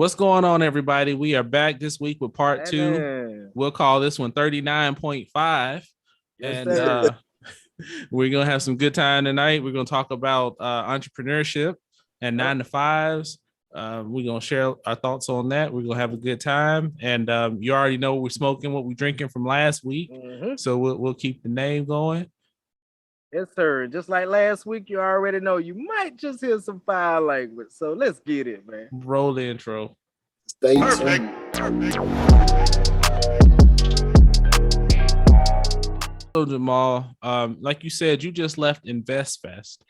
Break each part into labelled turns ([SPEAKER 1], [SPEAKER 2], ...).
[SPEAKER 1] What's going on, everybody? We are back this week with part
[SPEAKER 2] Hey,
[SPEAKER 1] 2.
[SPEAKER 2] man.
[SPEAKER 1] We'll call this one 39.5.
[SPEAKER 2] Yes,
[SPEAKER 1] And
[SPEAKER 2] sir.
[SPEAKER 1] we're going to have some good time tonight. We're going to talk about entrepreneurship and 9 to 5s. We're going to share our thoughts on that. We're going to have a good time. And you already know what we're smoking, what we're drinking from last week. So we'll keep the name going.
[SPEAKER 2] Yes, sir. Just like last week, you already know you might just hear some foul language. So let's get it, man.
[SPEAKER 1] Roll the intro.
[SPEAKER 3] Stay tuned.
[SPEAKER 1] So Jamal, like you said, you just left Invest Fest,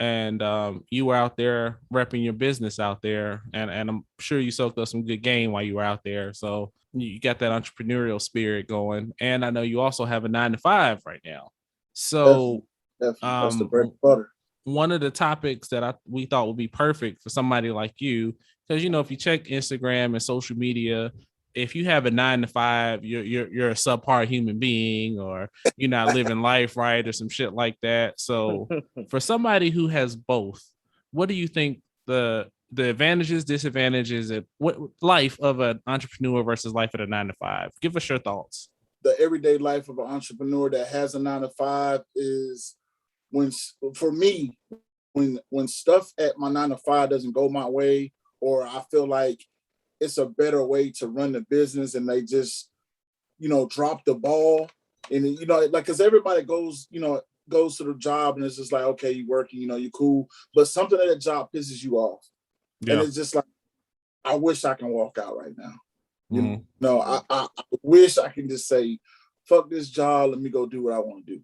[SPEAKER 1] and you were out there repping your business out there, and I'm sure you soaked up some good game while you were out there. So you got that entrepreneurial spirit going, and I know you also have a 9 to 5 right now. So
[SPEAKER 3] Definitely. That's the bread and butter.
[SPEAKER 1] One of the topics that we thought would be perfect for somebody like you, because if you check Instagram and social media, if you have a 9 to 5, you're a subpar human being, or you're not living life right, or some shit like that. So for somebody who has both, what do you think the advantages, disadvantages, and what life of an entrepreneur versus life at a 9 to 5? Give us your thoughts.
[SPEAKER 3] The everyday life of an entrepreneur that has a 9 to 5 is when stuff at my 9 to 5 doesn't go my way, or I feel like it's a better way to run the business and they just, drop the ball. And, because everybody goes to the job and it's just like, okay, you working, you're cool. But something at that job pisses you off. Yeah. And it's just like, I wish I can walk out right now. I wish I can just say, fuck this job. Let me go do what I want to do,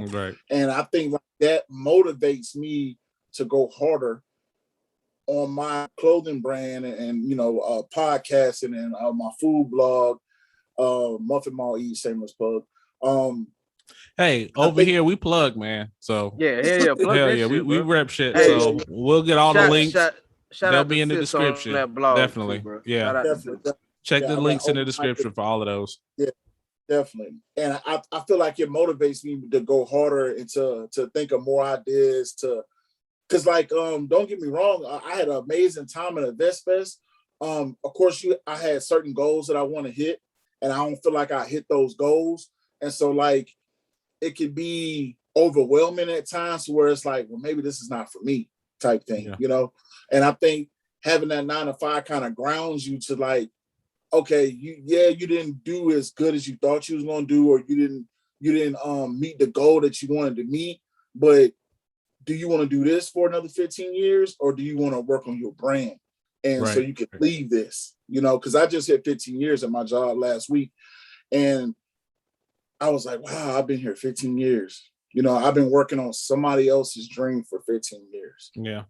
[SPEAKER 1] Right.
[SPEAKER 3] And I think like that motivates me to go harder on my clothing brand and podcasting and my food blog, Muff and Mal Eats, shameless plug.
[SPEAKER 1] Hey, here we plug, man. So
[SPEAKER 2] yeah, plug
[SPEAKER 1] hell
[SPEAKER 2] that
[SPEAKER 1] yeah,
[SPEAKER 2] shit,
[SPEAKER 1] we
[SPEAKER 2] bro.
[SPEAKER 1] rep shit.
[SPEAKER 2] Hey,
[SPEAKER 1] so we'll get all the links.
[SPEAKER 2] Shout
[SPEAKER 1] They'll
[SPEAKER 2] out
[SPEAKER 1] be in the description.
[SPEAKER 2] that blog
[SPEAKER 1] Definitely,
[SPEAKER 2] too, bro.
[SPEAKER 1] yeah.
[SPEAKER 2] Shout out
[SPEAKER 3] Definitely.
[SPEAKER 1] Check the links in the description for all of those.
[SPEAKER 3] Yeah, definitely. And I feel like it motivates me to go harder and to think of more ideas because don't get me wrong, I had an amazing time at Invest Fest. Of course, I had certain goals that I want to hit, and I don't feel like I hit those goals. And so like it can be overwhelming at times where it's like, well, maybe this is not for me type thing, And I think having that 9 to 5 kind of grounds you to like, okay, you didn't do as good as you thought you was gonna do, or you didn't meet the goal that you wanted to meet, but do you want to do this for another 15 years, or do you want to work on your brand? And
[SPEAKER 1] right.
[SPEAKER 3] So you can leave this, because I just hit 15 years at my job last week. And I was like, wow, I've been here 15 years. I've been working on somebody else's dream for 15 years.
[SPEAKER 1] Yeah.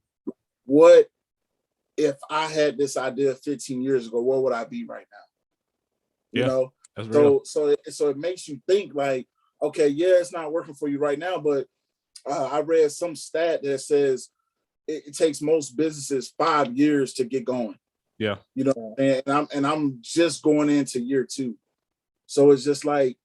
[SPEAKER 3] What if I had this idea 15 years ago, where would I be right now?
[SPEAKER 1] That's real.
[SPEAKER 3] So it makes you think like, okay, yeah, it's not working for you right now, but I read some stat that says it takes most businesses 5 years to get going.
[SPEAKER 1] Yeah.
[SPEAKER 3] And I'm just going into year 2. So it's just like,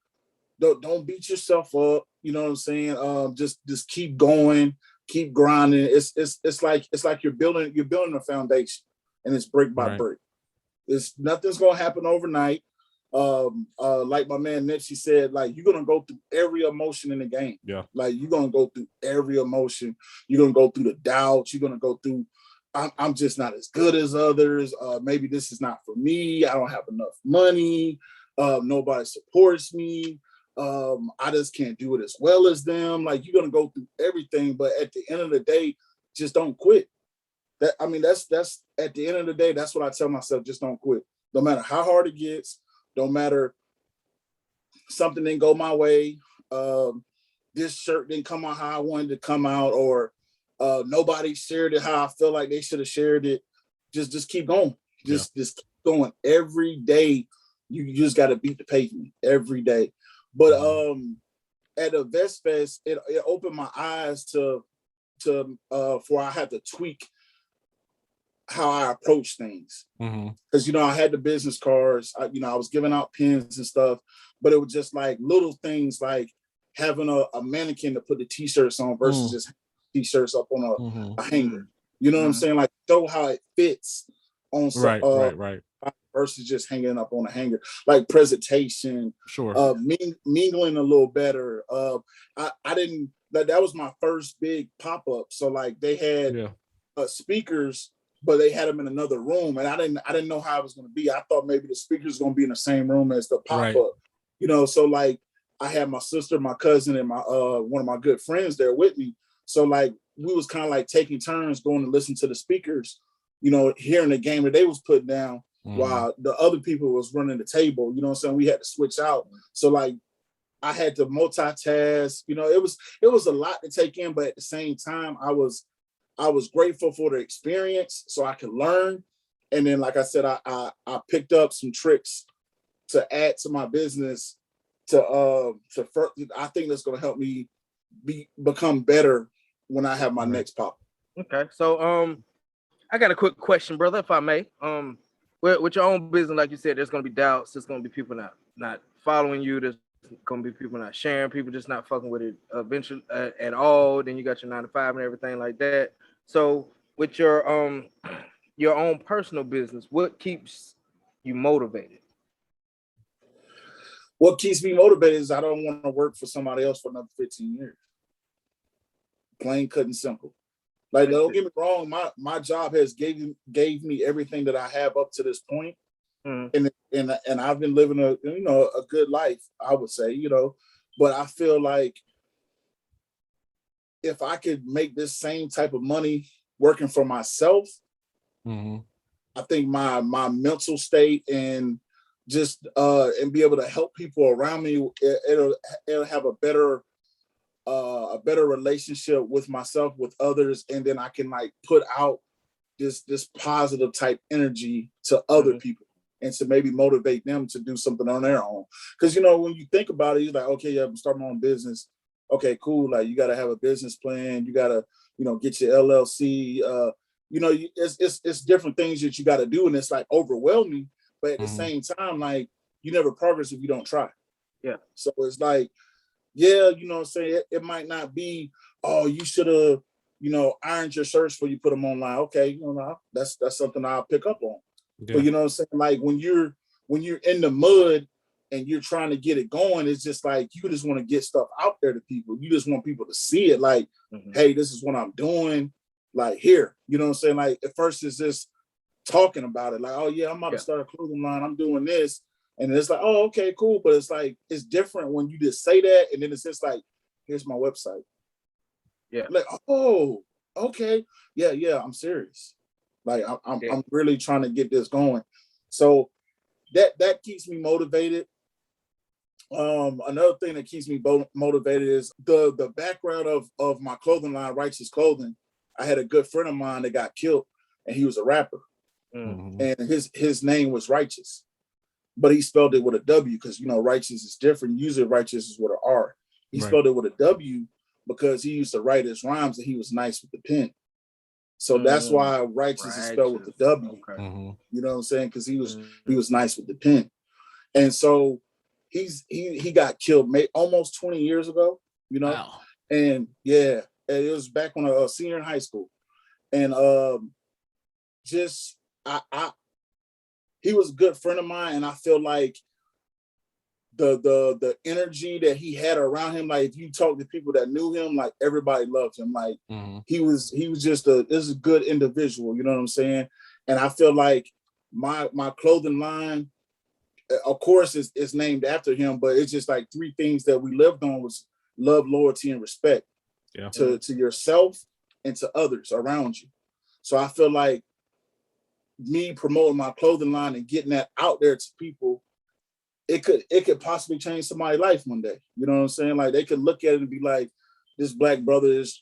[SPEAKER 3] don't beat yourself up. You know what I'm saying? Just keep going, keep grinding. It's like you're building a foundation, and it's brick by brick. Nothing's gonna happen overnight. Like my man Nipsey said, like you're gonna go through every emotion in the game.
[SPEAKER 1] Yeah.
[SPEAKER 3] Like you're gonna go through every emotion. You're gonna go through the doubts. You're gonna go through, I'm just not as good as others. Maybe this is not for me. I don't have enough money. Nobody supports me. I just can't do it as well as them. Like you're gonna go through everything, but at the end of the day, just don't quit. That's at the end of the day, that's what I tell myself. Just don't quit. No matter how hard it gets. Don't matter something didn't go my way. This shirt didn't come out how I wanted to come out, or nobody shared it how I feel like they should have shared it. Just keep going. Just keep going. Every day, you just got to beat the pavement every day. But at a Vest Fest, it opened my eyes to for I had to tweak how I approach things. Because, I had the business cards, I was giving out pins and stuff, but it was just like little things like having a mannequin to put the t-shirts on versus just t-shirts up on a hanger. You know what I'm saying? Like show how it fits on
[SPEAKER 1] Right.
[SPEAKER 3] versus just hanging up on a hanger, like presentation,
[SPEAKER 1] Sure.
[SPEAKER 3] mingling a little better. I didn't, that was my first big pop-up. So like they had speakers, but they had them in another room, and I didn't know how it was going to be. I thought maybe the speakers going to be in the same room as the pop-up, you know. So like I had my sister, my cousin, and my one of my good friends there with me. So like we was kind of like taking turns going to listen to the speakers, you know, hearing the game that they was putting down while the other people was running the table. You know what I'm saying? We had to switch out. So like I had to multitask. You know, it was a lot to take in, but at the same time, I was grateful for the experience so I could learn. And then, like I said, I picked up some tricks to add to my business I think that's going to help me become better when I have my next pop.
[SPEAKER 2] Okay. So, I got a quick question, brother, if I may. With your own business, like you said, there's going to be doubts. There's going to be people not following you. There's going to be people not sharing, people just not fucking with it eventually at all. Then you got your 9-to-5 and everything like that. So with your own personal business, what keeps you motivated?
[SPEAKER 3] What keeps me motivated is I don't want to work for somebody else for another 15 years. Plain, cut, and simple. Like, don't get me wrong, my job has gave me everything that I have up to this point. And I've been living a good life, I would say, you know, but I feel like if I could make this same type of money working for myself, I think my mental state and just and be able to help people around me, it'll have a better relationship with myself, with others, and then I can like put out this positive type energy to other people and to maybe motivate them to do something on their own. Because, you know, when you think about it, you're like, okay, yeah, I'm starting my own business. Okay, cool. Like, you got to have a business plan. You got to, you know, get your LLC. You know, it's different things that you got to do, and it's like overwhelming. But at the same time, like, you never progress if you don't try.
[SPEAKER 2] Yeah.
[SPEAKER 3] So it's like, yeah, you know what I'm saying? It might not be, oh, you should have, you know, ironed your shirts before you put them online. Okay, you know, that's something I'll pick up on. Yeah. But you know what I'm saying? Like when you're in the mud and you're trying to get it going, it's just like you just want to get stuff out there to people. You just want people to see it, like, hey, this is what I'm doing. Like, here, you know what I'm saying? Like at first it's just talking about it, like, oh yeah, I'm about to start a clothing line, I'm doing this. And it's like, oh, okay, cool. But it's like, it's different when you just say that. And then it's just like, here's my website.
[SPEAKER 2] Yeah.
[SPEAKER 3] Like, oh, okay. Yeah, I'm serious. Like, I'm really trying to get this going. So that keeps me motivated. Another thing that keeps me motivated is the background of my clothing line, Writeous Clothing. I had a good friend of mine that got killed, and he was a rapper. And his name was Righteous. But he spelled it with a W because, you know, righteous is different. Usually righteous is with an R. He spelled it with a W because he used to write his rhymes and he was nice with the pen. So that's why righteous is spelled with the W.
[SPEAKER 2] Okay.
[SPEAKER 3] You know what I'm saying? Because he was nice with the pen. And so he got killed almost 20 years ago, you know? Wow. And yeah, it was back when I was a senior in high school. And he was a good friend of mine, and I feel like the energy that he had around him, like if you talk to people that knew him, like everybody loved him. Like he was just a good individual, you know what I'm saying? And I feel like my clothing line, of course, is named after him, but it's just like three things that we lived on was love, loyalty, and respect to yourself and to others around you. So I feel like me promoting my clothing line and getting that out there to people, it could possibly change somebody's life one day. You know what I'm saying? Like they could look at it and be like, this black brother is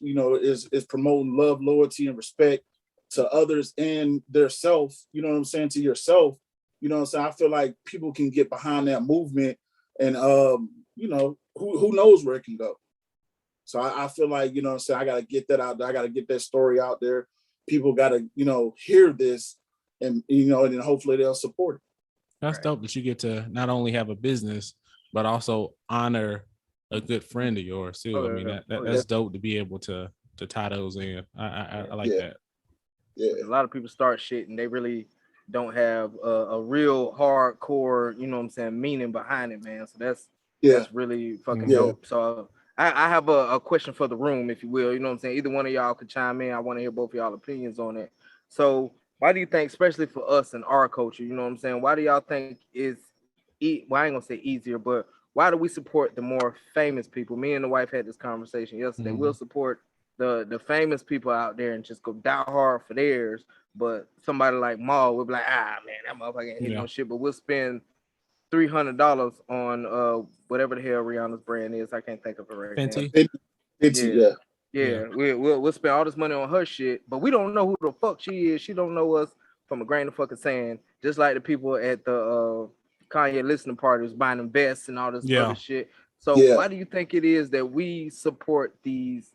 [SPEAKER 3] promoting love, loyalty, and respect to others and their self, you know what I'm saying, to yourself. You know what I'm saying? I feel like people can get behind that movement and you know, who knows where it can go. So I feel like, you know what I'm saying, I gotta get that out there. I gotta get that story out there. People gotta, you know, hear this. And, you know, and then hopefully they'll support it.
[SPEAKER 1] That's dope that you get to not only have a business, but also honor a good friend of yours too. I mean, that's dope to be able to tie those in. I like that.
[SPEAKER 3] Yeah.
[SPEAKER 2] A lot of people start shit and they really don't have a real hardcore, you know what I'm saying, meaning behind it, man. So that's really fucking dope. So I have a question for the room, if you will. You know what I'm saying? Either one of y'all could chime in. I want to hear both of y'all opinions on it. So why do you think, especially for us in our culture, you know what I'm saying? Why do y'all think well, I ain't gonna say easier, but why do we support the more famous people? Me and the wife had this conversation yesterday. We'll support the famous people out there and just go die hard for theirs. But somebody like Mal will be like, man, that motherfucker ain't hitting no shit. But we'll spend $300 on whatever the hell Rihanna's brand is. I can't think of it right now.
[SPEAKER 3] Fenty,
[SPEAKER 2] yeah. We'll spend all this money on her shit, but we don't know who the fuck she is. She don't know us from a grain of fucking sand. Just like the people at the Kanye listening parties buying them vests and all this other shit. So why do you think it is that we support these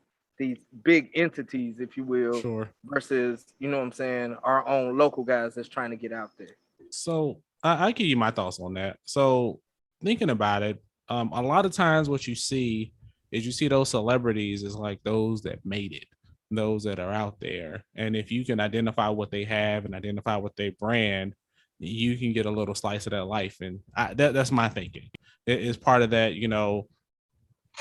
[SPEAKER 2] big entities, if you will, versus, you know what I'm saying, our own local guys that's trying to get out there?
[SPEAKER 1] So I give you my thoughts on that. So thinking about it, a lot of times what you see those celebrities is like those that made it, those that are out there. And if you can identify what they have and identify what they brand, you can get a little slice of that life. And that's my thinking. It is part of that, you know,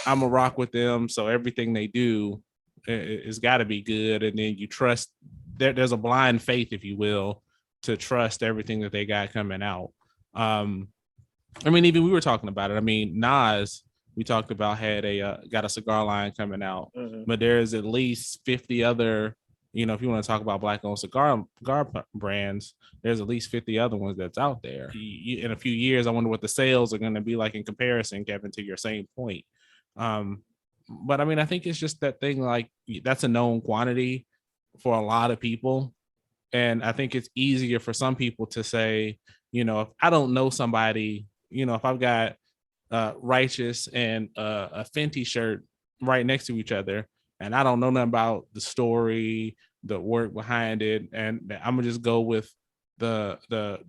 [SPEAKER 1] I'm a rock with them. So everything they do it's got to be good. And then you trust there's a blind faith, if you will, to trust everything that they got coming out. I mean, even we were talking about it. I mean, Nas, we talked about had got a cigar line coming out, but there's at least 50 other, you know, if you want to talk about Black-owned cigar brands, there's at least 50 other ones that's out there. In a few years, I wonder what the sales are going to be like in comparison, Kevin, to your same point. But I mean, I think it's just that thing, like that's a known quantity for a lot of people. And I think it's easier for some people to say, you know, if I don't know somebody, you know, if I've got Writeous and a Fenty shirt right next to each other, and I don't know nothing about the story, the work behind it, and I'm gonna just go with the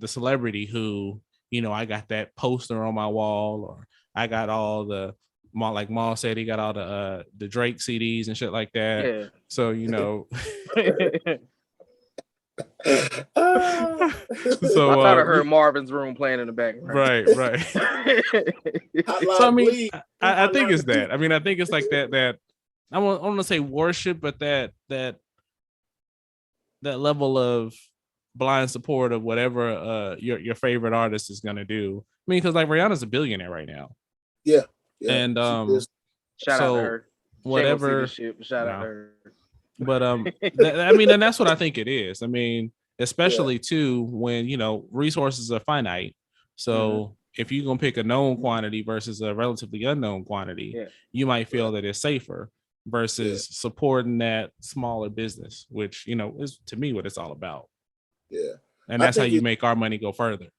[SPEAKER 1] celebrity who, you know, I got that poster on my wall, or I got all the, like Mal said, he got all the Drake CDs and shit like that.
[SPEAKER 2] Yeah.
[SPEAKER 1] So, you know.
[SPEAKER 2] So I thought I heard Marvin's Room playing in the background.
[SPEAKER 1] Right. So I mean, I think it's that. I mean, I think it's like that. I want to say worship, but that level of blind support of whatever your favorite artist is gonna do. I mean, because like Rihanna's a billionaire right now.
[SPEAKER 3] Yeah.
[SPEAKER 2] shout
[SPEAKER 1] And
[SPEAKER 2] out to her.
[SPEAKER 1] Whatever.
[SPEAKER 2] Shout out to her.
[SPEAKER 1] But I mean, and that's what I think it is. I mean, especially too when, you know, resources are finite. So if you're gonna pick a known quantity versus a relatively unknown quantity, you might feel that it's safer versus supporting that smaller business, which, you know, is to me what it's all about.
[SPEAKER 3] Yeah.
[SPEAKER 1] And that's how you make our money go further.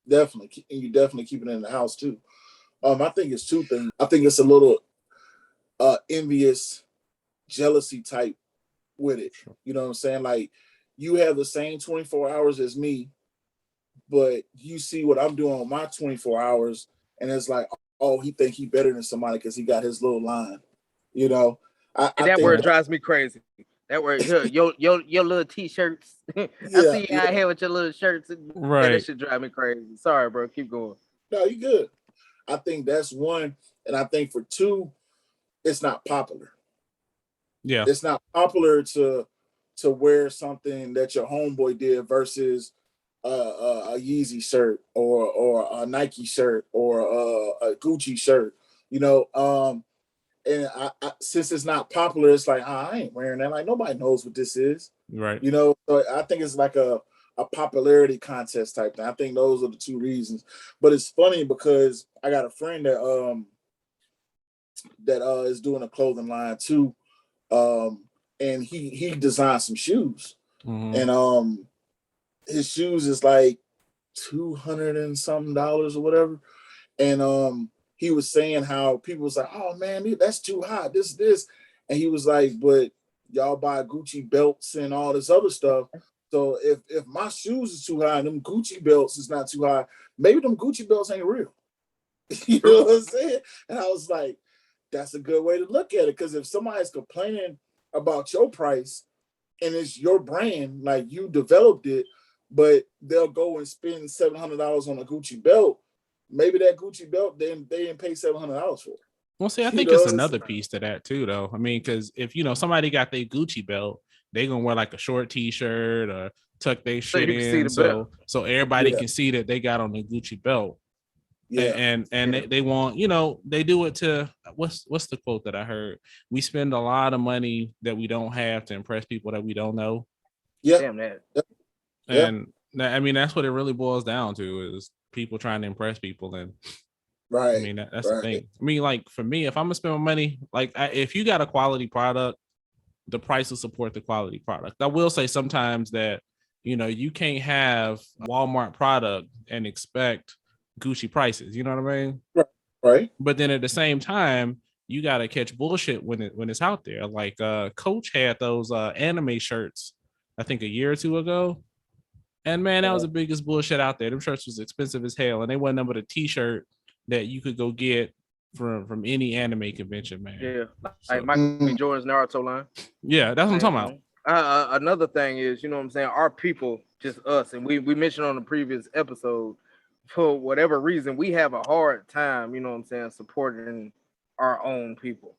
[SPEAKER 3] Definitely. And you definitely keep it in the house too. I think it's two things. I think it's a little envious, jealousy type with it. You know what I'm saying? Like, you have the same 24 hours as me, but you see what I'm doing on my 24 hours, and it's like, oh, he think he better than somebody because he got his little line. You know,
[SPEAKER 2] that word drives me crazy. That word, your little t-shirts. I see you out here with your little shirts.
[SPEAKER 1] Right.
[SPEAKER 2] That should drive me crazy. Sorry, bro. Keep going.
[SPEAKER 3] No, you good. I think that's one, and I think for two, it's not popular.
[SPEAKER 1] Yeah,
[SPEAKER 3] it's not popular to wear something that your homeboy did versus a Yeezy shirt or a Nike shirt or a Gucci shirt. You know, and I since it's not popular, it's like, I ain't wearing that. Like, nobody knows what this is.
[SPEAKER 1] Right.
[SPEAKER 3] You know, so I think it's like a popularity contest type thing. I think those are the two reasons. But it's funny because I got a friend that is doing a clothing line too. And he designed some shoes. And his shoes is like $200 and something or whatever. And he was saying how people was like, oh man, that's too high, this. And he was like, but y'all buy Gucci belts and all this other stuff. So if my shoes is too high and them Gucci belts is not too high, maybe them Gucci belts ain't real. You know what I'm saying? And I was like, that's a good way to look at it. Because if somebody's complaining about your price and it's your brand, like you developed it, but they'll go and spend $700 on a Gucci belt. Maybe that Gucci belt, then they didn't pay $700 for it.
[SPEAKER 1] Well, see, I think it's another piece to that too, though. I mean, because if somebody got their Gucci belt, they gonna wear like a short T-shirt or tuck their shit in, so everybody can see that they got on the Gucci belt. Yeah, and they want, they do it to what's the quote that I heard? We spend a lot of money that we don't have to impress people that we don't know.
[SPEAKER 3] Yeah,
[SPEAKER 2] damn that.
[SPEAKER 1] And I mean, that's what it really boils down to, is people trying to impress people. And
[SPEAKER 3] right,
[SPEAKER 1] I mean, that's the thing. I mean, like for me, if I'm gonna spend my money, like if you got a quality product, the price will support the quality product. I will say sometimes that you can't have Walmart product and expect Gucci prices. You know what I mean?
[SPEAKER 3] Right.
[SPEAKER 1] But then at the same time, you gotta catch bullshit when it's out there. Like Coach had those anime shirts, I think a year or two ago. And man, that was the biggest bullshit out there. Them shirts was expensive as hell, and they wasn't but a T-shirt that you could go get from any anime convention, man.
[SPEAKER 2] Yeah, like Michael B. Jordan's Naruto line.
[SPEAKER 1] Yeah, that's what I'm talking
[SPEAKER 2] about. Another thing is, what I'm saying, our people, just us, and we mentioned on the previous episode, for whatever reason, we have a hard time, supporting our own people.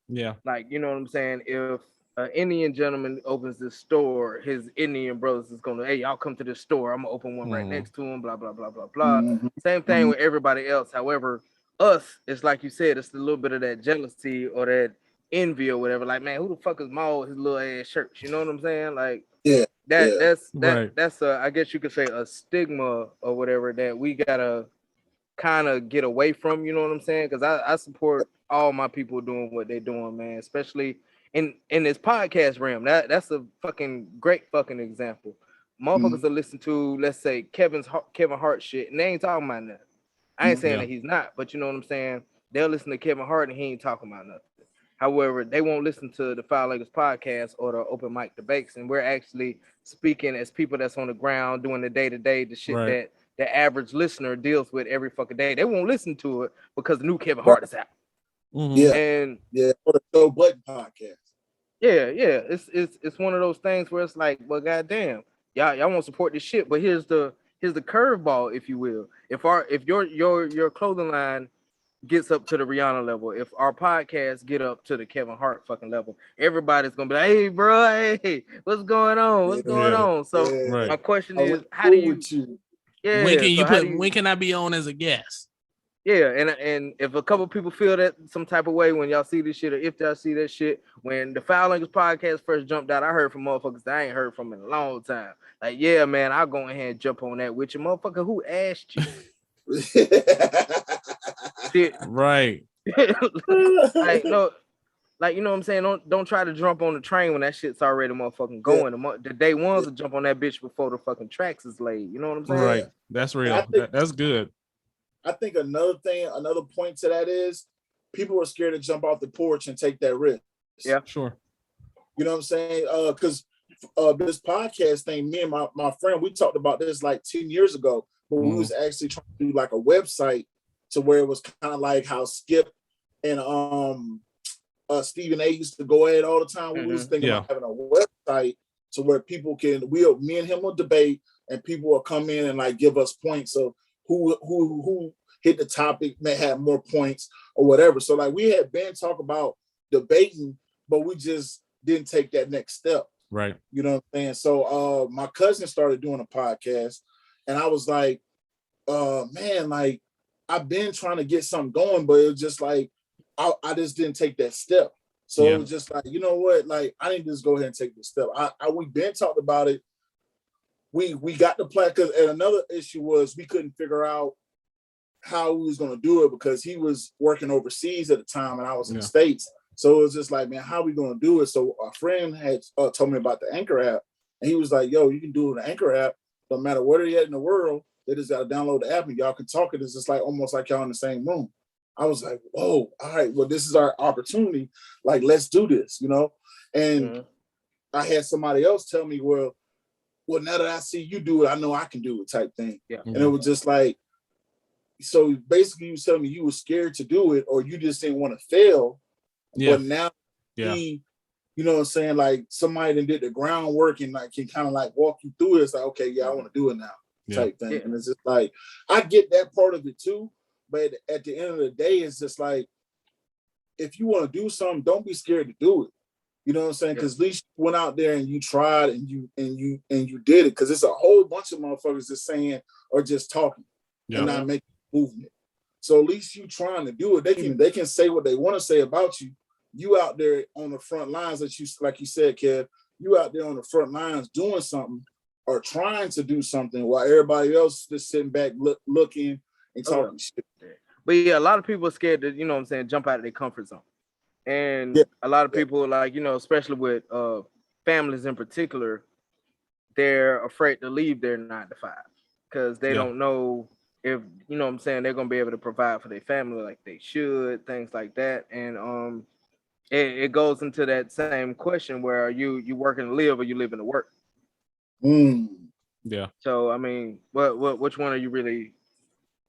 [SPEAKER 1] Yeah.
[SPEAKER 2] Like, what I'm saying, if an Indian gentleman opens this store, his Indian brothers is going to, hey, y'all come to this store. I'm going to open one right next to him, blah, blah, blah, blah, blah. Same thing with everybody else. However, us, it's like you said, it's a little bit of that jealousy or that envy or whatever. Like, man, who the fuck is Maul his little ass shirts? You know what I'm saying? Like, that's I guess you could say a stigma or whatever that we gotta kind of get away from. You know what I'm saying? Because I support all my people doing what they're doing, man. Especially in this podcast realm. That's a fucking great fucking example. Motherfuckers will listen to, let's say, Kevin Hart shit, and they ain't talking about nothing. I ain't saying that he's not, but you know what I'm saying? They'll listen to Kevin Hart and he ain't talking about nothing. However, they won't listen to the Fowl Language Podcast or the open mic debates, and we're actually speaking as people that's on the ground doing the day-to-day, the shit that the average listener deals with every fucking day. They won't listen to it because the new Kevin Hart is out.
[SPEAKER 3] Yeah,
[SPEAKER 2] and
[SPEAKER 3] or the Joe Budden podcast.
[SPEAKER 2] Yeah, it's one of those things where it's like, well, goddamn, y'all won't support this shit, but here's the curveball, if you will. If your clothing line gets up to the Rihanna level, if our podcast get up to the Kevin Hart fucking level, everybody's gonna be like, hey bro, hey, what's going on? What's going on? So my question is, how do you
[SPEAKER 1] when can I be on as a guest?
[SPEAKER 2] Yeah, and if a couple people feel that some type of way when y'all see this shit, or if y'all see that shit, when the Fowl Language Podcast first jumped out, I heard from motherfuckers that I ain't heard from in a long time. Like, yeah, man, I'll go ahead and jump on that with you, motherfucker. Who asked you? Shit.
[SPEAKER 1] Right.
[SPEAKER 2] Like, no, like, you know what I'm saying? Don't try to jump on the train when that shit's already motherfucking going. The day ones will jump on that bitch before the fucking tracks is laid. You know what I'm saying?
[SPEAKER 1] Right. That's real. That's good.
[SPEAKER 3] I think another point to that is people are scared to jump off the porch and take that risk.
[SPEAKER 2] Yeah,
[SPEAKER 1] sure.
[SPEAKER 3] You know what I'm saying? Because this podcast thing, me and my friend, we talked about this like 10 years ago, but we was actually trying to do like a website to where it was kind of like how Skip and Stephen A used to go at it all the time. We was thinking about having a website to where people me and him will debate, and people will come in and like give us points of who hit the topic, may have more points or whatever. So like we had been talk about debating, but we just didn't take that next step.
[SPEAKER 1] Right.
[SPEAKER 3] You know what I'm saying? So my cousin started doing a podcast, and I was like, man, like I've been trying to get something going, but it was just like I just didn't take that step. So it was just like, you know what? Like I need to just go ahead and take this step. We been talked about it. We got the plan, and another issue was we couldn't figure out how we was going to do it because he was working overseas at the time and I was in the States. So it was just like, man, how are we going to do it? So a friend had told me about the Anchor app, and he was like, yo, you can do it in the Anchor app. No matter where they're at in the world, they just got to download the app and y'all can talk. It's just like almost like y'all in the same room. I was like, whoa, all right, well, this is our opportunity. Like, let's do this, you know? And I had somebody else tell me, well, now that I see you do it, I know I can do it type thing. Yeah. And it was just like, so basically you telling me you were scared to do it or you just didn't want to fail. Yeah. But now he you know what I'm saying? Like somebody that did the groundwork and like can kind of like walk you through it. It's like, okay, yeah, I want to do it now, type thing. And it's just like, I get that part of it too. But at the end of the day, it's just like, if you want to do something, don't be scared to do it. You know what I'm saying? Because at least you went out there and you tried and you did it. Because it's a whole bunch of motherfuckers just saying or just talking and not making movement. So at least you trying to do it. They can say what they want to say about you. You out there on the front lines, that you, like you said, Kev, you out there on the front lines doing something or trying to do something while everybody else just sitting back looking and talking shit.
[SPEAKER 2] But yeah, a lot of people are scared to, you know what I'm saying, jump out of their comfort zone. And a lot of people, like, you know, especially with families in particular, they're afraid to leave their 9 to 5 because they don't know if, you know what I'm saying, they're going to be able to provide for their family like they should, things like that. And it goes into that same question where you working to live or you living to work.
[SPEAKER 1] Yeah.
[SPEAKER 2] So, I mean, which one are you really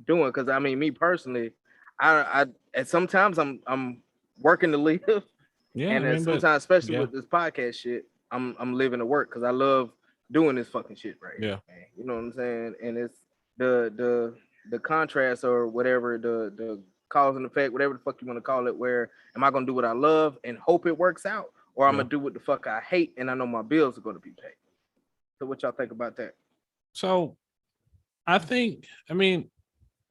[SPEAKER 2] doing? Because I mean, me personally, I sometimes I'm working to live, and sometimes, especially with this podcast shit, I'm living to work because I love doing this fucking shit right here, man. You know what I'm saying? And it's the contrast or whatever, the cause and effect, whatever the fuck you want to call it, where am I gonna do what I love and hope it works out, or I'm gonna do what the fuck I hate and I know my bills are gonna be paid? So what y'all think about that?
[SPEAKER 1] So I think, I mean,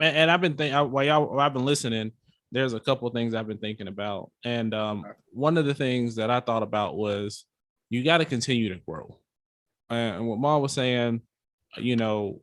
[SPEAKER 1] and I've been thinking while I've been listening, there's a couple of things I've been thinking about. And one of the things that I thought about was you got to continue to grow. And what Ma was saying, you know,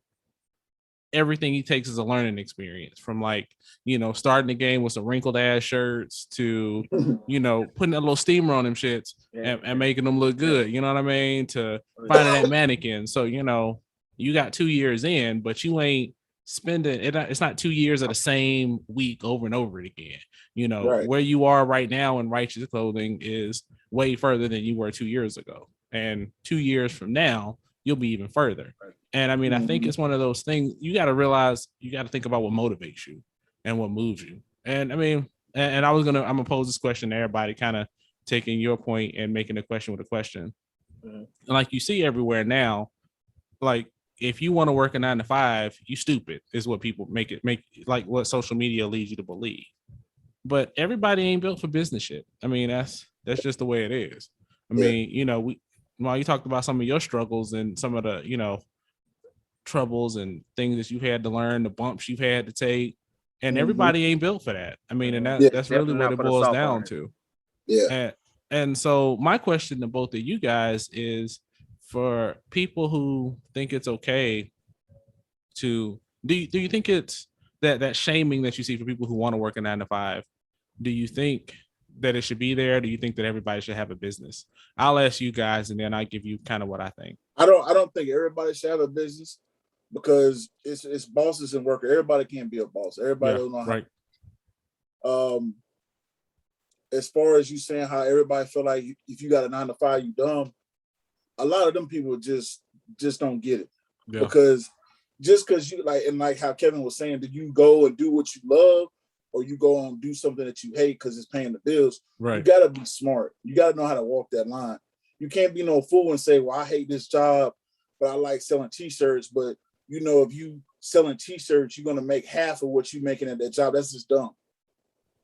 [SPEAKER 1] everything he takes is a learning experience, from like, you know, starting the game with some wrinkled ass shirts to, you know, putting a little steamer on them shits and making them look good. You know what I mean? To finding that mannequin. So, you know, you got 2 years in, but you ain't spending it. It's not 2 years of the same week over and over again. You know, where you are right now in Writeous Clothing is way further than you were 2 years ago. And 2 years from now, you'll be even further. And I mean, I think it's one of those things you got to realize, you got to think about what motivates you and what moves you. And I mean, and I'm gonna pose this question to everybody, kind of taking your point and making a question with a question. And like you see everywhere now, like if you want to work a 9 to 5, you stupid is what people make like what social media leads you to believe. But everybody ain't built for business shit. I mean, that's just the way it is. I mean, you know, while you talked about some of your struggles and some of the, you know, troubles and things that you've had to learn, the bumps you've had to take, and everybody ain't built for that. I mean, and that's really what it boils down to. And so my question to both of you guys is, for people who think it's okay to, do you think it's that shaming that you see for people who want to work a 9 to 5? Do you think that it should be there? Do you think that everybody should have a business? I'll ask you guys, and then I'll give you kind of what I think.
[SPEAKER 3] I don't think everybody should have a business, because it's bosses and workers. Everybody can't be a boss. Everybody don't know how. As far as you saying how everybody feel like if you got a 9 to 5, you dumb. A lot of them people just don't get it. Because just because you like how Kevin was saying, did you go and do what you love, or you go and do something that you hate because it's paying the bills? You got to be smart. You got to know how to walk that line. You can't be no fool and say, well, I hate this job, but I like selling t-shirts. But you know, if you selling t-shirts, you're gonna make half of what you're making at that job. That's just dumb.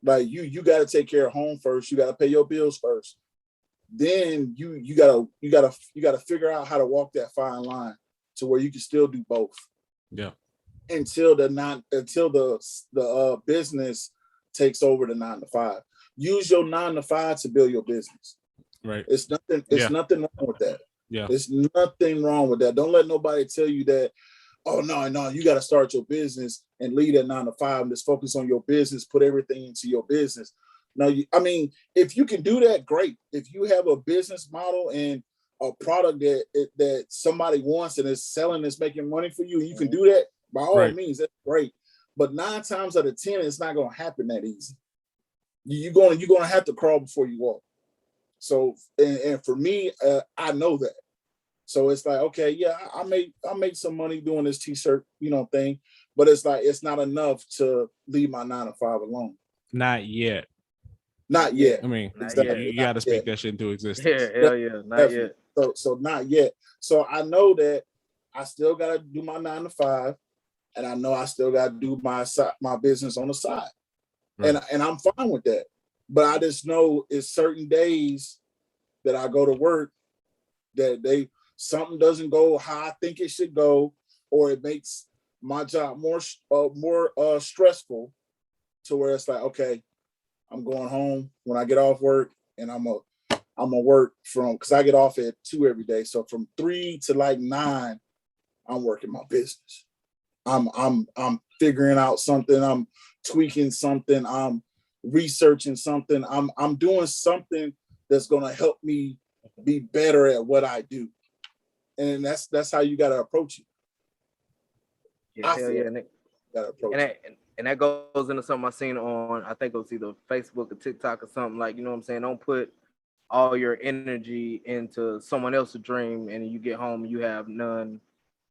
[SPEAKER 3] Like you got to take care of home first. You got to pay your bills first. Then you gotta figure out how to walk that fine line to where you can still do both. Until the business takes over the 9 to 5. Use your 9 to 5 to build your business. It's nothing wrong with that. There's nothing wrong with that. Don't let nobody tell you that, oh no, you got to start your business and lead at 9 to 5 and just focus on your business, put everything into your business. No, I mean, if you can do that, great. If you have a business model and a product that somebody wants and is selling, is making money for you, and you can do that, by all means, that's great. But 9 times out of 10, it's not going to happen that easy. You're going to have to crawl before you walk. So, and for me, I know that. So it's like, okay, yeah, I make some money doing this t-shirt, you know, thing, but it's like, it's not enough to leave my 9 to 5 alone.
[SPEAKER 1] Not yet.
[SPEAKER 3] Not yet.
[SPEAKER 1] I mean,
[SPEAKER 3] Exactly.
[SPEAKER 1] you got to speak that shit into existence.
[SPEAKER 2] Yeah, hell yeah, not
[SPEAKER 3] Definitely.
[SPEAKER 2] yet.
[SPEAKER 3] So not yet. So I know that I still got to do my 9 to 5, and I know I still got to do my business on the side, right. and I'm fine with that. But I just know it's certain days that I go to work that something doesn't go how I think it should go, or it makes my job more stressful, to where it's like, okay, I'm going home when I get off work, and I'm gonna work because I get off at 2 every day. So from 3 to like 9, I'm working my business. I'm figuring out something. I'm tweaking something. I'm researching something. I'm doing something that's gonna help me be better at what I do. And that's how you gotta approach it.
[SPEAKER 2] Yeah, hell yeah. And that goes into something I seen on, I think it was either Facebook or TikTok or something, like, you know what I'm saying? Don't put all your energy into someone else's dream, and you get home and you have none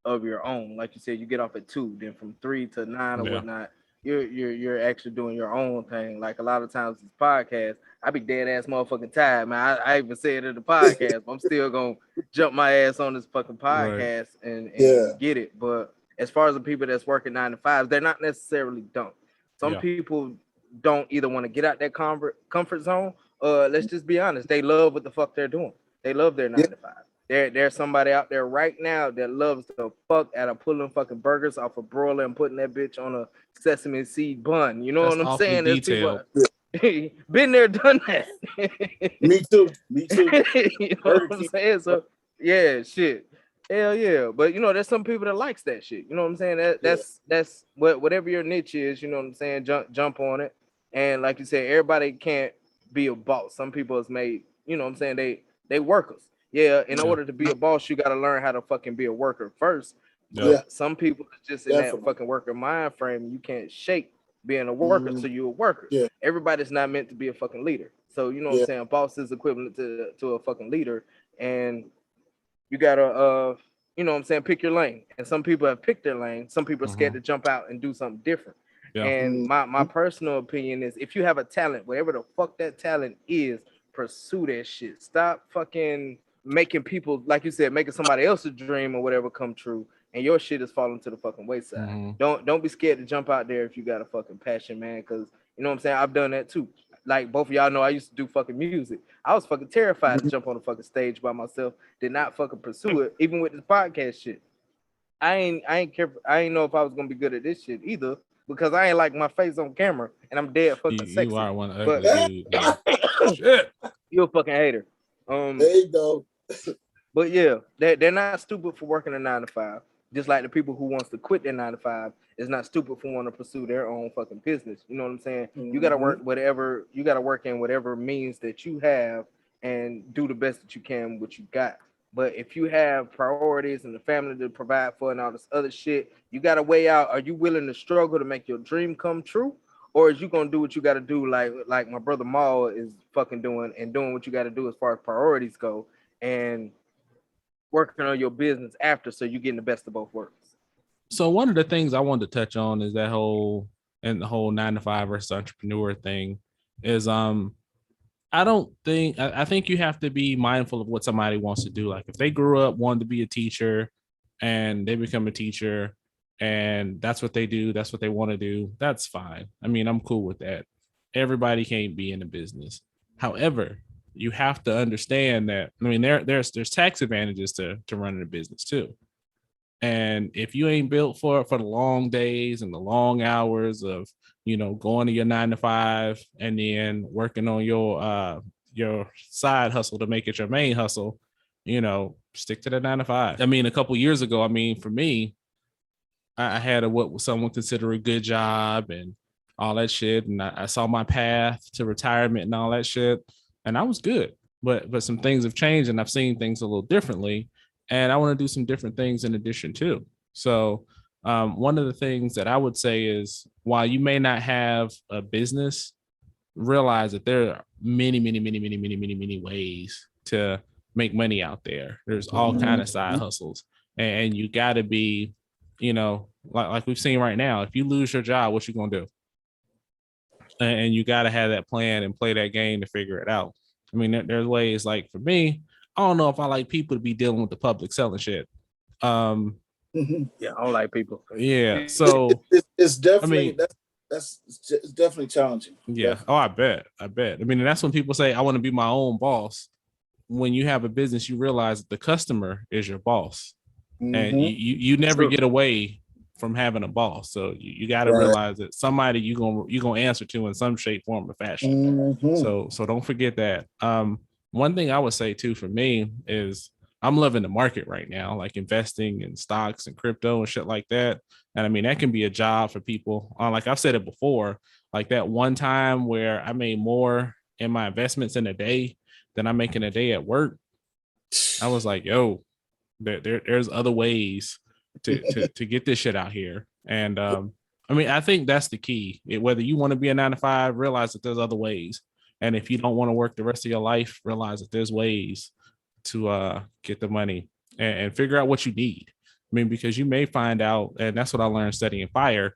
[SPEAKER 2] of your own. Like you said, you get off at 2, then from 3 to 9 or whatnot, you're actually doing your own thing. Like a lot of times this podcast, I be dead ass motherfucking tired, man. I even said it in the podcast, but I'm still gonna jump my ass on this fucking podcast and get it. But as far as the people that's working 9 to 5, they're not necessarily dumb. Some people don't either want to get out that comfort zone. Let's just be honest, they love what the fuck they're doing. They love their 9 to 5. There's somebody out there right now that loves the fuck out of pulling fucking burgers off a broiler and putting that bitch on a sesame seed bun. You know what I'm saying? There's people been there, done that.
[SPEAKER 3] Me too.
[SPEAKER 2] You know what I'm saying? So yeah, shit. Hell yeah. But you know, there's some people that likes that shit. You know what I'm saying? That's whatever your niche is, you know what I'm saying? Jump on it. And like you said, everybody can't be a boss. Some people is made, you know what I'm saying, they workers. Yeah, in order to be a boss, you got to learn how to fucking be a worker first. But some people are just in that fucking worker mind frame. You can't shake being a worker, so you're a worker. Everybody's not meant to be a fucking leader. So you know what I'm saying, a boss is equivalent to a fucking leader, and you gotta you know what I'm saying, pick your lane. And some people have picked their lane. Some people are scared to jump out and do something different. And my personal opinion is, if you have a talent, whatever the fuck that talent is, pursue that shit. Stop fucking making people, like you said, making somebody else's dream or whatever come true, and your shit is falling to the fucking wayside. Don't be scared to jump out there if you got a fucking passion, man, because you know what I'm saying, I've done that too. Like both of y'all know, I used to do fucking music. I was fucking terrified to jump on the fucking stage by myself. Did not fucking pursue it, even with this podcast shit. I ain't care. I ain't know if I was gonna be good at this shit either, because I ain't like my face on camera, and I'm dead fucking sexy.
[SPEAKER 1] You are one ugly dude. Shit.
[SPEAKER 2] You're a fucking hater.
[SPEAKER 3] There you go.
[SPEAKER 2] But yeah, they're not stupid for working a 9 to 5. Just like the people who wants to quit their 9 to 5 is not stupid for wanting to pursue their own fucking business. You know what I'm saying? You gotta work in whatever means that you have and do the best that you can with what you got. But if you have priorities and the family to provide for and all this other shit, you gotta weigh out, are you willing to struggle to make your dream come true? Or is you gonna do what you gotta do, like my brother Mal is fucking doing, and doing what you gotta do as far as priorities go, and working on your business after, so you're getting the best of both worlds.
[SPEAKER 1] So one of the things I wanted to touch on is the whole 9 to 5 versus entrepreneur thing is I think you have to be mindful of what somebody wants to do. Like if they grew up wanting to be a teacher and they become a teacher and that's what they do, that's what they want to do, that's fine. I mean, I'm cool with that. Everybody can't be in a business. However, you have to understand that, I mean, there's tax advantages to running a business too. And if you ain't built for the long days and the long hours of, you know, going to your 9 to 5 and then working on your side hustle to make it your main hustle, you know, stick to the 9 to 5. I mean, a couple years ago, I mean, for me, I had what some would consider a good job and all that shit. And I saw my path to retirement and all that shit. And I was good. But some things have changed and I've seen things a little differently. And I want to do some different things in addition too. So one of the things that I would say is, while you may not have a business, realize that there are many ways to make money out there. There's all kind of side hustles. And you got to be, you know, like we've seen right now, if you lose your job, what you gonna do? and you got to have that plan and play that game to figure it out. I mean, there's ways, like for me, I don't know if I like people to be dealing with the public selling shit.
[SPEAKER 2] Yeah, I don't like people.
[SPEAKER 1] Yeah, so
[SPEAKER 3] it's definitely
[SPEAKER 1] I mean,
[SPEAKER 3] it's definitely challenging.
[SPEAKER 1] yeah.
[SPEAKER 3] Definitely.
[SPEAKER 1] Oh, I bet. I mean, and that's when people say I want to be my own boss. When you have a business, you realize that the customer is your boss, and you never get away from having a boss. So you got to realize that somebody you gonna answer to in some shape, form, or fashion. So don't forget that. One thing I would say too for me is I'm loving the market right now, like investing in stocks and crypto and shit like that. And I mean, that can be a job for people. Like I've said it before, like that one time where I made more in my investments in a day than I make in a day at work. I was like, yo, there's other ways to get this shit out here. And I mean, I think that's the key. Whether you want to be a 9 to 5, realize that there's other ways. And if you don't want to work the rest of your life, realize that there's ways to get the money and figure out what you need. I mean, because you may find out, and that's what I learned studying FIRE,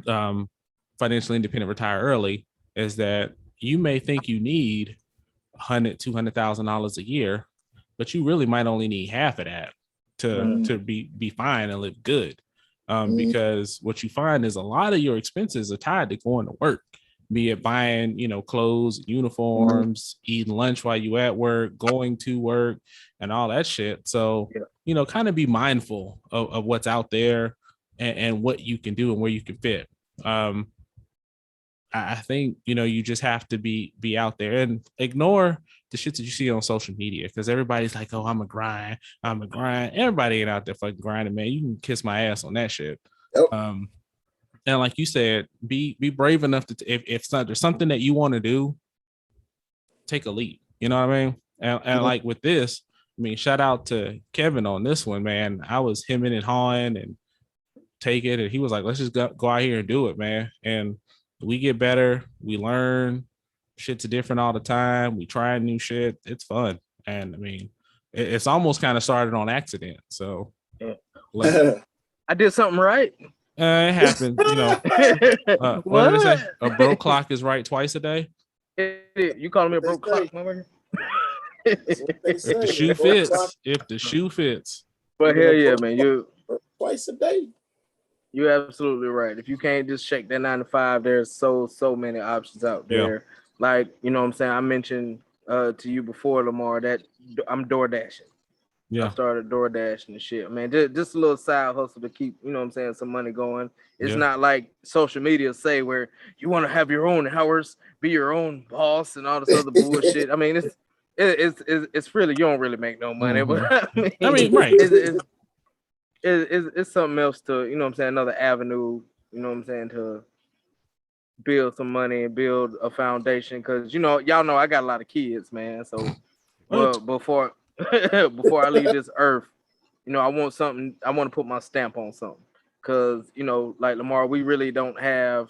[SPEAKER 1] financially independent, retire early, is that you may think you need $100,000-$200,000 a year, but you really might only need half of that to be fine and live good. Because what you find is a lot of your expenses are tied to going to work, be it buying, clothes, uniforms, eating lunch while you at work, going to work, and all that shit. So, kind of be mindful of what's out there and what you can do and where you can fit. I think, you just have to be out there and ignore the shit that you see on social media, because everybody's like, oh, I'm a grind. Everybody ain't out there fucking grinding, man. You can kiss my ass on that shit.
[SPEAKER 3] Yep.
[SPEAKER 1] And like you said, be brave enough to, if there's something that you want to do, take a leap. You know what I mean? And like with this, I mean, shout out to Kevin on this one, man. I was hemming and hawing and take it. And he was like, let's just go out here and do it, man. And we get better. We learn. Shit's different all the time. We try new shit. It's fun. And I mean, it's almost kind of started on accident. So
[SPEAKER 2] I did something right.
[SPEAKER 1] It happens, what did they say? A broke clock is right twice a day.
[SPEAKER 2] You calling me a broke clock, motherfucker?
[SPEAKER 1] If the shoe fits.
[SPEAKER 2] But hell yeah, man, you
[SPEAKER 3] twice a day.
[SPEAKER 2] You're absolutely right. If you can't just check that 9 to 5, there's so many options out there.
[SPEAKER 1] Yeah.
[SPEAKER 2] Like, what I'm saying, I mentioned to you before, Lamar, that I'm door dashing.
[SPEAKER 1] Yeah.
[SPEAKER 2] I started door dashing and shit, man. Just a little side hustle to keep, some money going. It's not like social media say where you want to have your own hours, be your own boss, and all this other bullshit. I mean, it's really, you don't really make no money, but
[SPEAKER 1] I mean, right.
[SPEAKER 2] It's something else to, another avenue, to build some money and build a foundation. Cause y'all know I got a lot of kids, man. So before I leave this earth, I want to put my stamp on something. Cause, like Lamar, we really don't have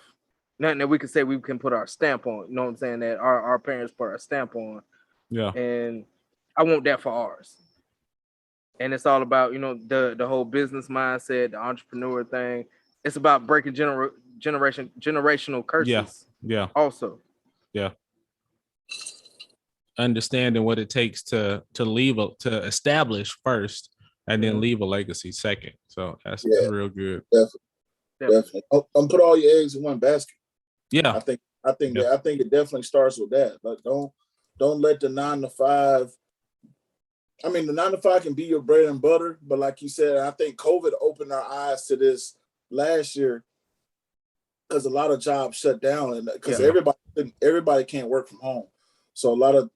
[SPEAKER 2] nothing that we can say we can put our stamp on. You know what I'm saying? That our parents put our stamp on.
[SPEAKER 1] Yeah.
[SPEAKER 2] And I want that for ours. And it's all about, the whole business mindset, the entrepreneur thing. It's about breaking generational curses.
[SPEAKER 1] Yeah.
[SPEAKER 2] Also.
[SPEAKER 1] Yeah. Understanding what it takes to establish first and then leave a legacy second. So that's real good.
[SPEAKER 3] Definitely. Don't put all your eggs in one basket.
[SPEAKER 1] Yeah.
[SPEAKER 3] I think it definitely starts with that. But don't let the 9 to 5. I mean, the 9 to 5 can be your bread and butter, but like you said, I think COVID opened our eyes to this last year because a lot of jobs shut down, and because everybody can't work from home, so a lot of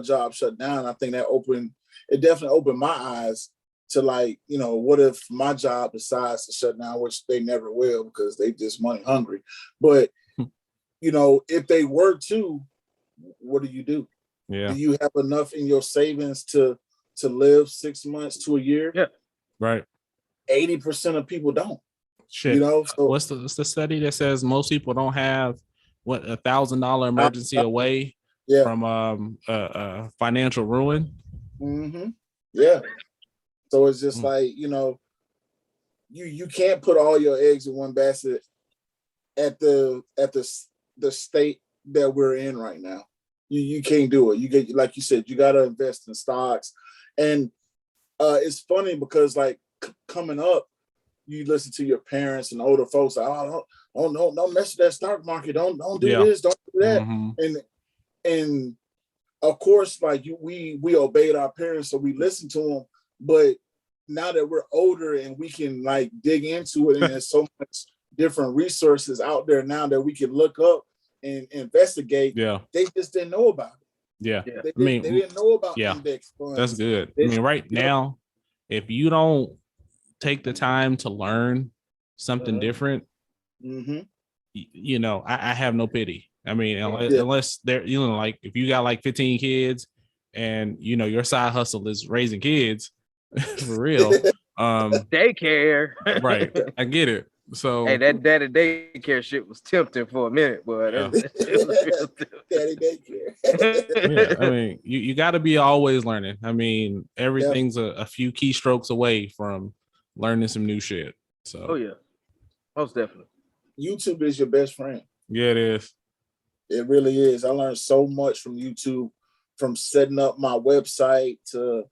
[SPEAKER 3] jobs shut down. I think it definitely opened my eyes to, like, what if my job decides to shut down, which they never will because they just money hungry. But if they were to, what do you do?
[SPEAKER 1] Yeah.
[SPEAKER 3] Do you have enough in your savings to live 6 months to a year?
[SPEAKER 2] Yeah.
[SPEAKER 1] Right.
[SPEAKER 3] 80% of people don't.
[SPEAKER 1] Shit.
[SPEAKER 3] So
[SPEAKER 1] what's the study that says most people don't have $1,000 emergency away from financial ruin?
[SPEAKER 3] Mm-hmm. Yeah. So it's just like, you can't put all your eggs in one basket at the the state that we're in right now. You can't do it. You get, like you said, you got to invest in stocks. And it's funny because like coming up, you listen to your parents and older folks like, oh, don't mess with that stock market. Don't do this, don't do that. Mm-hmm. And of course, like we obeyed our parents, so we listened to them. But now that we're older and we can like dig into it, and there's so much different resources out there now that we can look up and investigate. Yeah, they just didn't know about it.
[SPEAKER 1] Yeah,
[SPEAKER 3] they didn't know about index funds.
[SPEAKER 1] That's good. I mean, right now, if you don't take the time to learn something different, you know, I have no pity. I mean, unless they're, you know, like if you got like 15 kids and, you know, your side hustle is raising kids for real.
[SPEAKER 2] Daycare.
[SPEAKER 1] Right. I get it. So
[SPEAKER 2] hey, that daddy daycare shit was tempting for a minute, boy. That shit was real
[SPEAKER 3] daddy
[SPEAKER 1] daycare. I mean, you got to be always learning. I mean, everything's a few keystrokes away from learning some new shit. So
[SPEAKER 2] oh yeah, most definitely.
[SPEAKER 3] YouTube is your best friend.
[SPEAKER 1] Yeah, it is.
[SPEAKER 3] It really is. I learned so much from YouTube, from setting up my website to,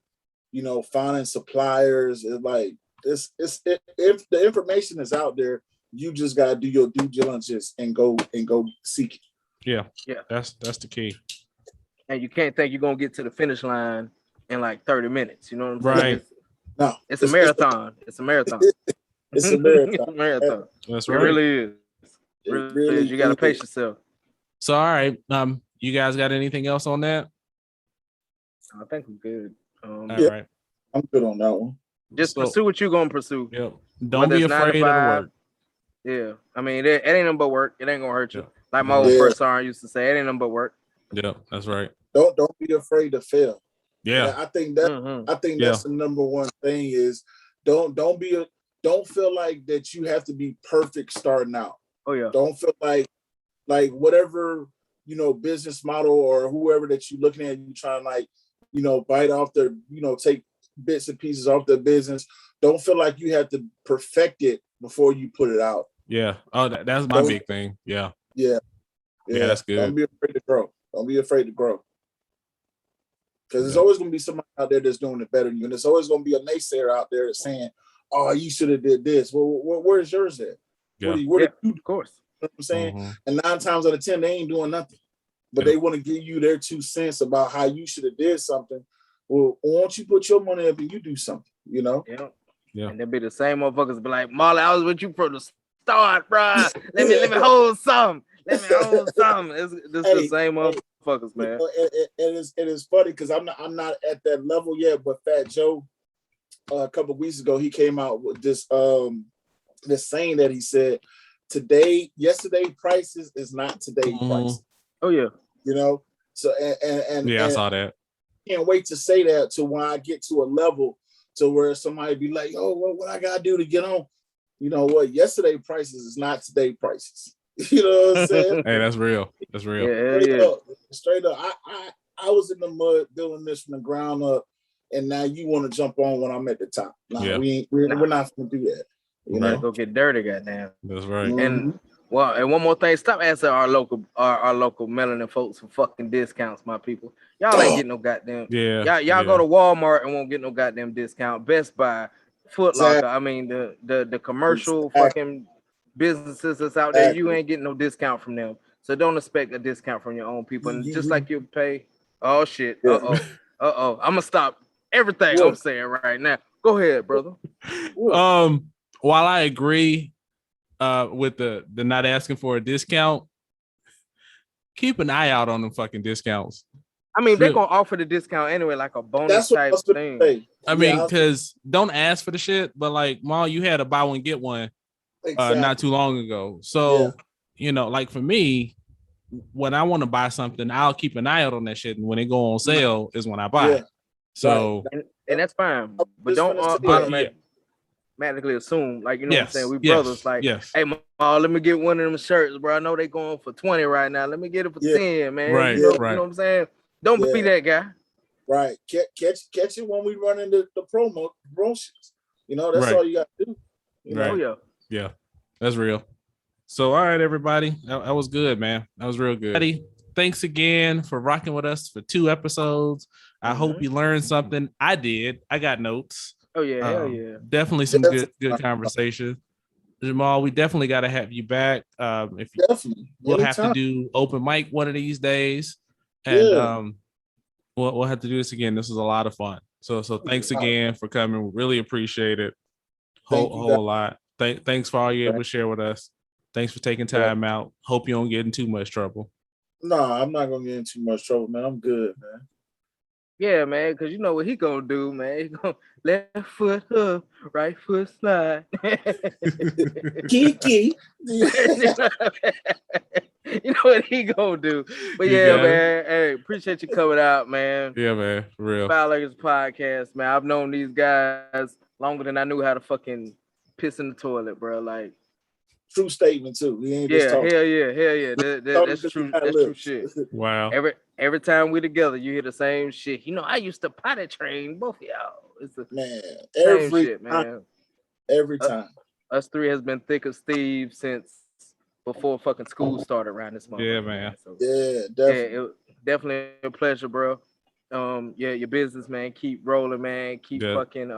[SPEAKER 3] you know, finding suppliers. It's like if the information is out there, you just gotta do your due diligence and go seek it.
[SPEAKER 1] Yeah. That's the key.
[SPEAKER 2] And you can't think you're gonna get to the finish line in like 30 minutes. You know what I'm saying?
[SPEAKER 1] Right.
[SPEAKER 3] No,
[SPEAKER 2] it's a marathon. It's a marathon.
[SPEAKER 3] It's a marathon.
[SPEAKER 2] It's a marathon.
[SPEAKER 1] That's right.
[SPEAKER 2] It really is. It really is. You gotta pace yourself.
[SPEAKER 1] So all right. You guys got anything else on that?
[SPEAKER 2] I think we're good.
[SPEAKER 1] All right.
[SPEAKER 3] I'm good on that one.
[SPEAKER 2] Just pursue what you're gonna pursue.
[SPEAKER 1] Yep. Don't be afraid of the work.
[SPEAKER 2] Yeah. I mean, it ain't nothing but work. It ain't gonna hurt you. Like my old first sergeant used to say, it ain't nothing but work.
[SPEAKER 1] Yeah, that's right.
[SPEAKER 3] Don't be afraid to fail.
[SPEAKER 1] Yeah.
[SPEAKER 3] I think that's the number one thing is don't feel like that you have to be perfect starting out.
[SPEAKER 2] Oh yeah.
[SPEAKER 3] Don't feel like whatever, you know, business model or whoever that you're looking at, you trying to like, you know, bite off their, you know, take bits and pieces off their business. Don't feel like you have to perfect it before you put it out.
[SPEAKER 1] Yeah. Oh, that's my big thing. Yeah.
[SPEAKER 3] Yeah.
[SPEAKER 1] That's good.
[SPEAKER 3] Don't be afraid to grow. Don't be afraid to grow. Because there's always going to be somebody out there that's doing it better than you. And there's always going to be a naysayer out there saying, oh, you should have did this. Well, where's yours at?
[SPEAKER 1] Yeah.
[SPEAKER 2] Of course.
[SPEAKER 3] You know what I'm saying? And 9 times out of 10, they ain't doing nothing. But they want to give you their 2 cents about how you should have did something. Well, why don't you put your money up and you do something, you know?
[SPEAKER 2] Yeah. And they'll be the same motherfuckers be like, Marley, I was with you from the start, bro. Let me hold some. This is the same motherfuckers, man.
[SPEAKER 3] You know, it is funny because I'm not at that level yet, but Fat Joe, a couple of weeks ago, he came out with this saying that he said, yesterday prices is not today prices.
[SPEAKER 2] Oh yeah.
[SPEAKER 3] You know, so and
[SPEAKER 1] I saw that.
[SPEAKER 3] Can't wait to say that to when I get to a level to where somebody be like, oh, what I gotta do to get on? You know what? Yesterday prices is not today prices. You know what I'm saying?
[SPEAKER 1] Hey, that's real. That's real.
[SPEAKER 2] Yeah.
[SPEAKER 3] Straight up. I was in the mud building this from the ground up, and now you want to jump on when I'm at the top. We're not gonna do that. You know,
[SPEAKER 2] go get dirty, goddamn.
[SPEAKER 1] That's right.
[SPEAKER 2] And one more thing, stop asking our local melanin folks for fucking discounts, my people. Y'all ain't getting no goddamn. Y'all go to Walmart and won't get no goddamn discount. Best Buy, Foot Locker. Exactly. I mean the commercial fucking businesses that's out there, you ain't getting no discount from them. So don't expect a discount from your own people. And just like you pay, oh shit, I'm gonna stop everything I'm saying right now. Go ahead, brother.
[SPEAKER 1] While I agree with the not asking for a discount, keep an eye out on them fucking discounts.
[SPEAKER 2] I mean, they're gonna offer the discount anyway, like a bonus type thing.
[SPEAKER 1] I mean, because don't ask for the shit, but like, Mal, you had a buy one get one not too long ago. So you know, like for me, when I want to buy something, I'll keep an eye out on that shit, and when it go on sale is when I buy it. So
[SPEAKER 2] and that's fine, but don't automatically assume, like, you know what I'm saying, we brothers, like, hey, Mal, let me get one of them shirts, bro. I know they going for 20 right now. Let me get it for 10, man.
[SPEAKER 1] Right,
[SPEAKER 2] you know what I'm saying? Don't be that guy.
[SPEAKER 3] Right. Catch it when we run into the promotions. You know, that's all you got to do. You know?
[SPEAKER 1] Yeah, that's real. So, all right, everybody. That was good, man. That was real good. Thanks again for rocking with us for 2 episodes. I hope you learned something. I did. I got notes.
[SPEAKER 2] Oh yeah, hell yeah.
[SPEAKER 1] Definitely some good conversation. Jamal, we definitely got to have you back. If
[SPEAKER 3] Definitely.
[SPEAKER 1] We'll have to do open mic one of these days, and we'll have to do this again. This was a lot of fun. So thanks again for coming. We really appreciate it. Whole lot. Thanks for all you're able to share with us. Thanks for taking time out. Hope you don't get in too much trouble.
[SPEAKER 3] No, I'm not gonna get in too much trouble, man. I'm good, man.
[SPEAKER 2] Yeah, man, because you know what he gonna do, man. He gonna left foot up, right foot slide.
[SPEAKER 3] Kiki.
[SPEAKER 2] You know what he gonna do. But yeah, man. Hey, appreciate you coming out, man.
[SPEAKER 1] Yeah, man. For real.
[SPEAKER 2] Fowl Language Podcast, man. I've known these guys longer than I knew how to fucking piss in the toilet, bro. Like,
[SPEAKER 3] true statement too. We ain't
[SPEAKER 2] just talking. Hell yeah. That's true. That's true shit.
[SPEAKER 1] Wow.
[SPEAKER 2] Every time we together, you hear the same shit. You know, I used to potty train both of y'all. It's the same shit, man.
[SPEAKER 3] Every time.
[SPEAKER 2] Us three has been thick as thieves since before fucking school started around this month.
[SPEAKER 1] Yeah, man.
[SPEAKER 2] So,
[SPEAKER 3] definitely.
[SPEAKER 2] Yeah, definitely a pleasure, bro. Your business, man. Keep rolling, man. Keep fucking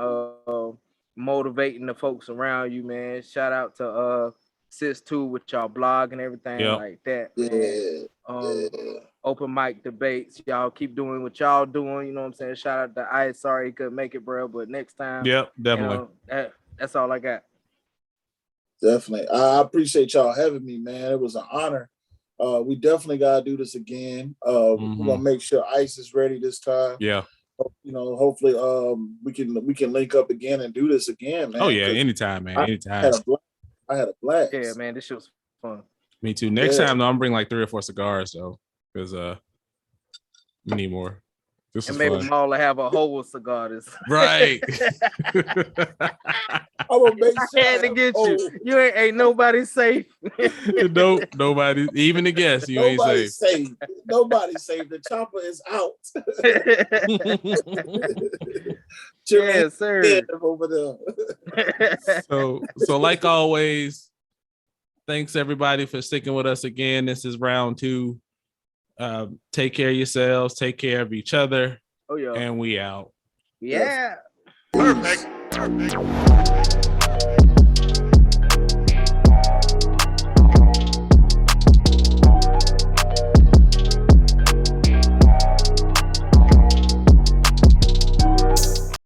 [SPEAKER 2] motivating the folks around you, man. Shout out to Sis too with y'all blog and everything like that. Open mic debates. Y'all keep doing what y'all doing. You know what I'm saying? Shout out to Ice. Sorry he couldn't make it, bro. But next time.
[SPEAKER 1] Yep, definitely.
[SPEAKER 2] That's all I got.
[SPEAKER 3] Definitely. I appreciate y'all having me, man. It was an honor. We definitely gotta do this again. We're gonna make sure Ice is ready this time.
[SPEAKER 1] Yeah.
[SPEAKER 3] You know, hopefully we can link up again and do this again, man.
[SPEAKER 1] Oh yeah, anytime, man. Anytime.
[SPEAKER 3] I had a blast.
[SPEAKER 2] Yeah, man, this shit was fun.
[SPEAKER 1] Me too. Next time, though, I'm bringing like 3 or 4 cigars, though, because we need more. This
[SPEAKER 2] and
[SPEAKER 1] is
[SPEAKER 2] maybe
[SPEAKER 1] fun.
[SPEAKER 2] Maul will have a whole cigar.
[SPEAKER 1] Right.
[SPEAKER 3] I'm gonna make
[SPEAKER 2] sure I had to get you. You ain't nobody safe.
[SPEAKER 1] Nope, nobody. Even the guests, you ain't safe.
[SPEAKER 3] Nobody's safe. The chopper is out.
[SPEAKER 2] Yes, sir.
[SPEAKER 3] Over there.
[SPEAKER 1] So like always, thanks everybody for sticking with us again. This is round 2. Take care of yourselves, take care of each other.
[SPEAKER 2] Oh yeah.
[SPEAKER 1] And we out.
[SPEAKER 2] Yeah.
[SPEAKER 3] Perfect.